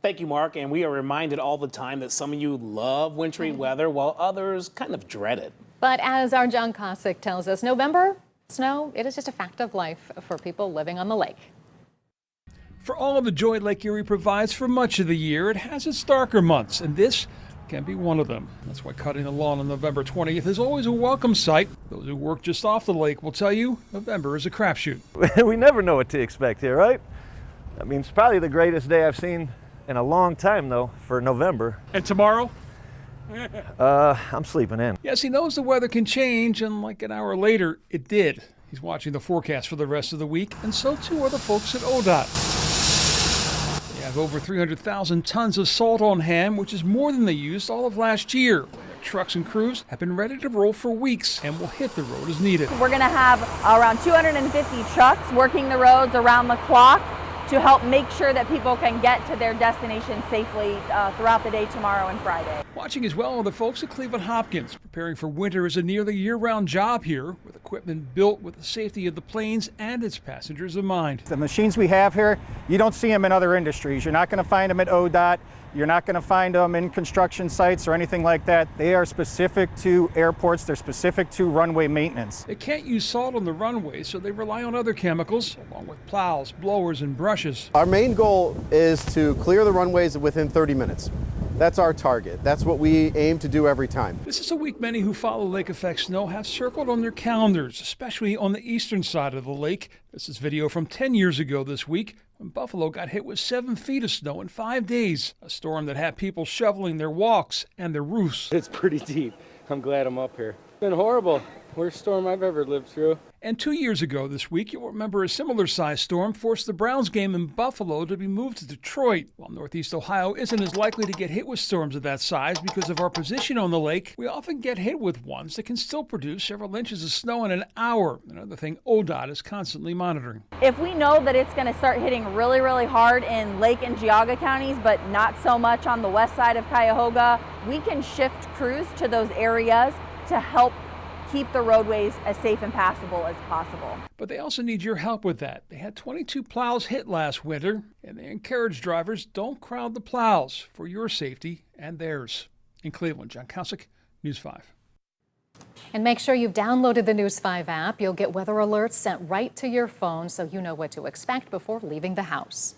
Thank you, Mark. And we are reminded all the time that some of you love wintry weather while others kind of dread it. But as our John Kosick tells us, November snow, it is just a fact of life for people living on the lake. For all of the joy Lake Erie provides for much of the year, it has its darker months, and this can be one of them. That's why cutting the lawn on November 20th is always a welcome sight. Those who work just off the lake will tell you November is a crapshoot. We never know what to expect here, right? I mean, it's probably the greatest day I've seen in a long time, though, for November. And tomorrow? I'm sleeping in. Yes, he knows the weather can change, and like an hour later, it did. He's watching the forecast for the rest of the week, and so too are the folks at ODOT. They have over 300,000 tons of salt on hand, which is more than they used all of last year. Their trucks and crews have been ready to roll for weeks and will hit the road as needed. We're going to have around 250 trucks working the roads around the clock to help make sure that people can get to their destination safely throughout the day tomorrow and Friday. Watching as well are the folks at Cleveland Hopkins. Preparing for winter is a nearly year-round job here, with equipment built with the safety of the planes and its passengers in mind. The machines we have here, you don't see them in other industries. You're not going to find them at ODOT. You're not going to find them in construction sites or anything like that. They are specific to airports. They're specific to runway maintenance. They can't use salt on the runway, so they rely on other chemicals, along with plows, blowers, and brushes. Our main goal is to clear the runways within 30 minutes. That's our target. That's what we aim to do every time. This is a week many who follow lake effect snow have circled on their calendars, especially on the eastern side of the lake. This is video from 10 years ago this week, when Buffalo got hit with 7 feet of snow in 5 days. A storm that had people shoveling their walks and their roofs. It's pretty deep. I'm glad I'm up here. It's been horrible. Worst storm I've ever lived through. And 2 years ago this week, you'll remember a similar sized storm forced the Browns game in Buffalo to be moved to Detroit. While Northeast Ohio isn't as likely to get hit with storms of that size because of our position on the lake, we often get hit with ones that can still produce several inches of snow in an hour. Another thing ODOT is constantly monitoring. If we know that it's going to start hitting really, really hard in Lake and Geauga counties, but not so much on the west side of Cuyahoga, we can shift crews to those areas to help keep the roadways as safe and passable as possible. But they also need your help with that. They had 22 plows hit last winter, and they encourage drivers don't crowd the plows for your safety and theirs. In Cleveland, John Kosick, News 5. And make sure you've downloaded the News 5 app. You'll get weather alerts sent right to your phone so you know what to expect before leaving the house.